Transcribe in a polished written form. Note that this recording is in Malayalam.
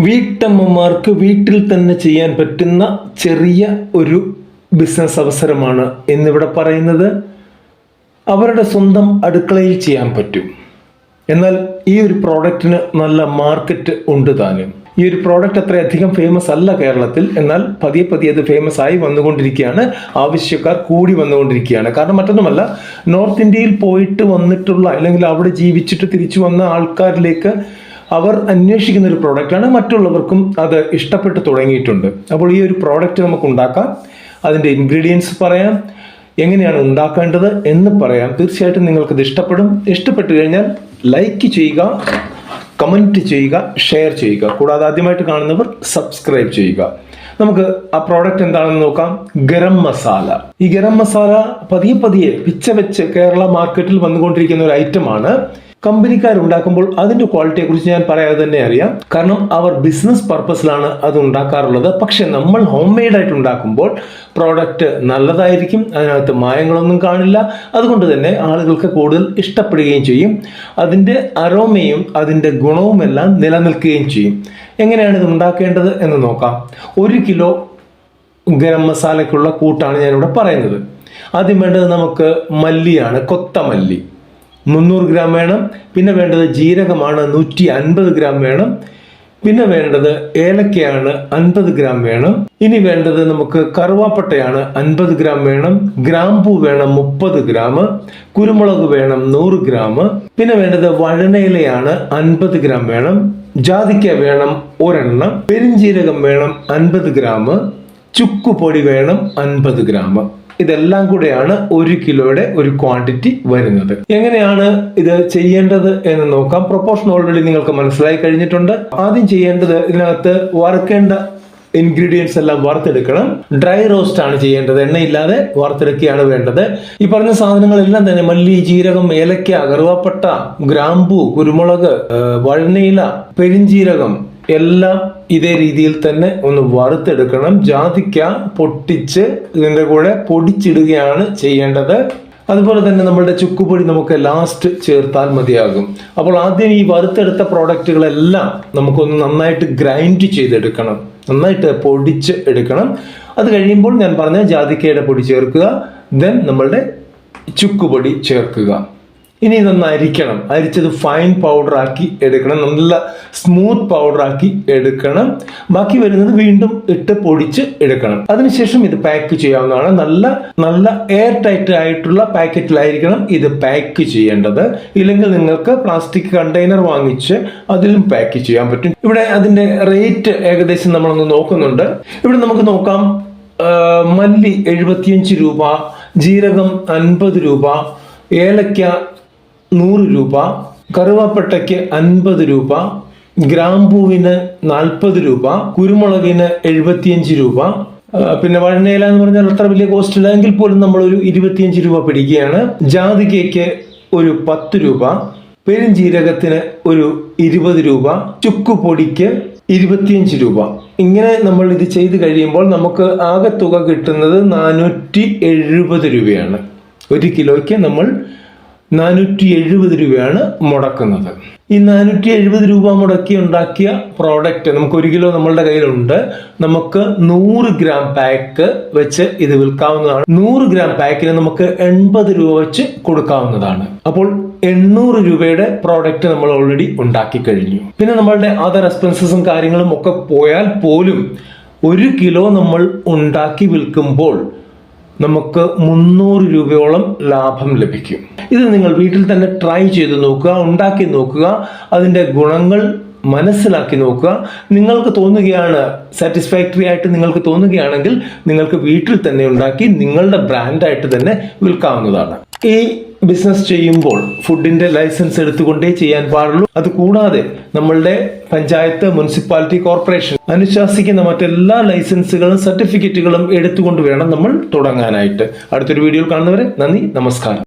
വീട്ടമ്മമാർക്ക് വീട്ടിൽ തന്നെ ചെയ്യാൻ പറ്റുന്ന ചെറിയ ഒരു ബിസിനസ് അവസരമാണ് എന്നിവിടെ പറയുന്നത്. അവരുടെ സ്വന്തം അടുക്കളയിൽ ചെയ്യാൻ പറ്റും. എന്നാൽ ഈ ഒരു പ്രോഡക്റ്റിന് നല്ല മാർക്കറ്റ് ഉണ്ട് താനും. ഈ ഒരു പ്രോഡക്റ്റ് അത്രയധികം ഫേമസ് അല്ല കേരളത്തിൽ. എന്നാൽ പതിയെ പതിയെ അത് ഫേമസ് ആയി വന്നുകൊണ്ടിരിക്കുകയാണ്. ആവശ്യക്കാർ കൂടി വന്നുകൊണ്ടിരിക്കുകയാണ്. കാരണം മറ്റൊന്നുമല്ല, നോർത്ത് ഇന്ത്യയിൽ പോയിട്ട് വന്നിട്ടുള്ള അല്ലെങ്കിൽ അവിടെ ജീവിച്ചിട്ട് തിരിച്ചു വന്ന ആൾക്കാരിലേക്ക് അവർ അന്വേഷിക്കുന്ന ഒരു പ്രോഡക്റ്റാണ്. മറ്റുള്ളവർക്കും അത് ഇഷ്ടപ്പെട്ട് തുടങ്ങിയിട്ടുണ്ട്. അപ്പോൾ ഈ ഒരു പ്രോഡക്റ്റ് നമുക്ക് ഉണ്ടാക്കാം. അതിൻ്റെ ഇൻഗ്രീഡിയൻസ് പറയാം, എങ്ങനെയാണ് ഉണ്ടാക്കേണ്ടത് എന്ന് പറയാം. തീർച്ചയായിട്ടും നിങ്ങൾക്കത് ഇഷ്ടപ്പെടും. ഇഷ്ടപ്പെട്ടു കഴിഞ്ഞാൽ ലൈക്ക് ചെയ്യുക, കമൻറ്റ് ചെയ്യുക, ഷെയർ ചെയ്യുക. കൂടാതെ ആദ്യമായിട്ട് കാണുന്നവർ സബ്സ്ക്രൈബ് ചെയ്യുക. നമുക്ക് ആ പ്രോഡക്റ്റ് എന്താണെന്ന് നോക്കാം. ഗരം മസാല. ഈ ഗരം മസാല പതിയെ പതിയെ പിച്ച വെച്ച് കേരള മാർക്കറ്റിൽ വന്നുകൊണ്ടിരിക്കുന്ന ഒരു ഐറ്റമാണ്. കമ്പനിക്കാരുണ്ടാക്കുമ്പോൾ അതിൻ്റെ ക്വാളിറ്റിയെ കുറിച്ച് ഞാൻ പറയാതെ തന്നെ അറിയാം. കാരണം അവർ ബിസിനസ് പർപ്പസിലാണ് അത് ഉണ്ടാക്കാറുള്ളത്. പക്ഷെ നമ്മൾ ഹോം മെയ്ഡായിട്ട് ഉണ്ടാക്കുമ്പോൾ പ്രോഡക്റ്റ് നല്ലതായിരിക്കും. അതിനകത്ത് മായങ്ങളൊന്നും കാണില്ല. അതുകൊണ്ട് തന്നെ ആളുകൾക്ക് കൂടുതൽ ഇഷ്ടപ്പെടുകയും ചെയ്യും. അതിൻ്റെ അരോമയും അതിൻ്റെ ഗുണവുമെല്ലാം നിലനിൽക്കുകയും ചെയ്യും. എങ്ങനെയാണ് ഇത് ഉണ്ടാക്കേണ്ടത് എന്ന് നോക്കാം. 1 കിലോ ഗരം മസാലയ്ക്കുള്ള കൂട്ടാണ് ഞാനിവിടെ പറയുന്നത്. ആദ്യം വേണ്ടത് നമുക്ക് മല്ലിയാണ്. കൊത്തമല്ലി 300 ഗ്രാം വേണം. പിന്നെ വേണ്ടത് ജീരകമാണ്, 150 ഗ്രാം വേണം. പിന്നെ വേണ്ടത് ഏലക്കയാണ്, 50 ഗ്രാം വേണം. ഇനി വേണ്ടത് നമുക്ക് കറുവാപ്പട്ടയാണ്, 50 ഗ്രാം വേണം. ഗ്രാമ്പൂ വേണം 30 ഗ്രാം. കുരുമുളക് വേണം 100 ഗ്രാം. പിന്നെ വേണ്ടത് വഴനയിലയാണ്, 50 ഗ്രാം വേണം. ജാതിക്ക വേണം 1 എണ്ണം. പെരിഞ്ജീരകം വേണം 50 ഗ്രാം. ചുക്കുപൊടി വേണം 50 ഗ്രാം. ഇതെല്ലാം കൂടെയാണ് 1 കിലോയുടെ ഒരു ക്വാണ്ടിറ്റി വരുന്നത്. എങ്ങനെയാണ് ഇത് ചെയ്യേണ്ടത് എന്ന് നോക്കാം. പ്രൊപ്പോർഷൻ ഓൾറെഡി നിങ്ങൾക്ക് മനസ്സിലായി കഴിഞ്ഞിട്ടുണ്ട്. ആദ്യം ചെയ്യേണ്ടത് ഇതിനകത്ത് വറുക്കേണ്ട ഇൻഗ്രീഡിയൻസ് എല്ലാം വറുത്തെടുക്കണം. ഡ്രൈ റോസ്റ്റ് ആണ് ചെയ്യേണ്ടത്. എണ്ണയില്ലാതെ വറുത്തെടുക്കുകയാണ് വേണ്ടത്. ഈ പറഞ്ഞ സാധനങ്ങളെല്ലാം തന്നെ മല്ലി, ജീരകം, ഏലക്ക, കറുവാപ്പട്ട, ഗ്രാമ്പൂ, കുരുമുളക്, വഴനയില, പെരിഞ്ജീരകം എല്ലാം ഇതേ രീതിയിൽ തന്നെ ഒന്ന് വറുത്തെടുക്കണം. ജാതിക്ക പൊട്ടിച്ച് ഇതിൻ്റെ കൂടെ പൊടിച്ചിടുകയാണ് ചെയ്യേണ്ടത്. അതുപോലെ തന്നെ നമ്മളുടെ ചുക്കുപൊടി നമുക്ക് ലാസ്റ്റ് ചേർത്താൽ മതിയാകും. അപ്പോൾ ആദ്യം ഈ വറുത്തെടുത്ത പ്രോഡക്റ്റുകളെല്ലാം നമുക്കൊന്ന് നന്നായിട്ട് ഗ്രൈൻഡ് ചെയ്തെടുക്കണം, നന്നായിട്ട് പൊടിച്ച് എടുക്കണം. അത് കഴിയുമ്പോൾ ഞാൻ പറഞ്ഞ ജാതിക്കയുടെ പൊടി ചേർക്കുക. ദെൻ നമ്മളുടെ ചുക്കുപൊടി ചേർക്കുക. ഇനി ഇതൊന്ന് അരിക്കണം. അരിച്ചത് ഫൈൻ പൗഡർ ആക്കി എടുക്കണം. നല്ല സ്മൂത്ത് പൗഡർ ആക്കി എടുക്കണം. ബാക്കി വരുന്നത് വീണ്ടും ഇട്ട് പൊടിച്ച് എടുക്കണം. അതിനുശേഷം ഇത് പാക്ക് ചെയ്യാവുന്നതാണ്. നല്ല എയർ ടൈറ്റ് ആയിട്ടുള്ള പാക്കറ്റിലായിരിക്കണം ഇത് പാക്ക് ചെയ്യേണ്ടത്. ഇല്ലെങ്കിൽ നിങ്ങൾക്ക് പ്ലാസ്റ്റിക് കണ്ടെയ്നർ വാങ്ങിച്ച് അതിലും പാക്ക് ചെയ്യാൻ പറ്റും. ഇവിടെ അതിന്റെ റേറ്റ് ഏകദേശം നമ്മളൊന്ന് നോക്കുന്നുണ്ട്. ഇവിടെ നമുക്ക് നോക്കാം. മല്ലി 75 രൂപ, ജീരകം 50 രൂപ, ഏലക്ക 100 രൂപ, കറുവാപ്പട്ടയ്ക്ക് 50 രൂപ, ഗ്രാമ്പൂവിന് 40 രൂപ, കുരുമുളകിന് 75 രൂപ. പിന്നെ വഴനയില എന്ന് പറഞ്ഞാൽ അത്ര വലിയ കോസ്റ്റ് ഇല്ല, എങ്കിൽ പോലും നമ്മൾ ഒരു 25 രൂപ പിടിക്കുകയാണ്. ജാതികയ്ക്ക് ഒരു 10 രൂപ, പെരുംജീരകത്തിന് ഒരു 20 രൂപ, ചുക്കുപൊടിക്ക് 25 രൂപ. ഇങ്ങനെ നമ്മൾ ഇത് ചെയ്ത് കഴിയുമ്പോൾ നമുക്ക് ആകെ തുക കിട്ടുന്നത് 470 രൂപയാണ്. 1 കിലോയ്ക്ക് നമ്മൾ 470 രൂപയാണ് മുടക്കുന്നത്. ഈ 470 രൂപ മുടക്കി ഉണ്ടാക്കിയ പ്രോഡക്റ്റ് നമുക്ക് 1 കിലോ നമ്മളുടെ കയ്യിലുണ്ട്. നമുക്ക് 100 ഗ്രാം പാക്ക് വെച്ച് ഇത് വിൽക്കാവുന്നതാണ്. 100 ഗ്രാം പാക്കിന് നമുക്ക് 80 രൂപ വെച്ച് കൊടുക്കാവുന്നതാണ്. അപ്പോൾ 800 രൂപയുടെ പ്രോഡക്റ്റ് നമ്മൾ ഓൾറെഡി ഉണ്ടാക്കി കഴിഞ്ഞു. പിന്നെ നമ്മളുടെ അതർ എക്സ്പെൻസസും കാര്യങ്ങളും ഒക്കെ പോയാൽ പോലും 1 കിലോ നമ്മൾ ഉണ്ടാക്കി വിൽക്കുമ്പോൾ നമുക്ക് 300 രൂപയോളം ലാഭം ലഭിക്കും. ഇത് നിങ്ങൾ വീട്ടിൽ തന്നെ ട്രൈ ചെയ്ത് നോക്കുക, ഉണ്ടാക്കി നോക്കുക, അതിൻ്റെ ഗുണങ്ങൾ മനസ്സിലാക്കി നോക്കുക. നിങ്ങൾക്ക് തോന്നുകയാണ്, സാറ്റിസ്ഫാക്ടറി ആയിട്ട് നിങ്ങൾക്ക് തോന്നുകയാണെങ്കിൽ നിങ്ങൾക്ക് വീട്ടിൽ തന്നെ ഉണ്ടാക്കി നിങ്ങളുടെ ബ്രാൻഡായിട്ട് തന്നെ വിൽക്കാവുന്നതാണ്. ഈ ബിസിനസ് ചെയ്യുമ്പോൾ ഫുഡിന്റെ ലൈസൻസ് എടുത്തുകൊണ്ടേ ചെയ്യാൻ പാടുള്ളൂ. അത് കൂടാതെ നമ്മളുടെ പഞ്ചായത്ത്, മുനിസിപ്പാലിറ്റി, കോർപ്പറേഷൻ അനുശാസിക്കുന്ന മറ്റെല്ലാ ലൈസൻസുകളും സർട്ടിഫിക്കറ്റുകളും എടുത്തുകൊണ്ട് വേണം നമ്മൾ തുടങ്ങാനായിട്ട്. അടുത്തൊരു വീഡിയോയിൽ കാണുന്നവരെ നന്ദി, നമസ്കാരം.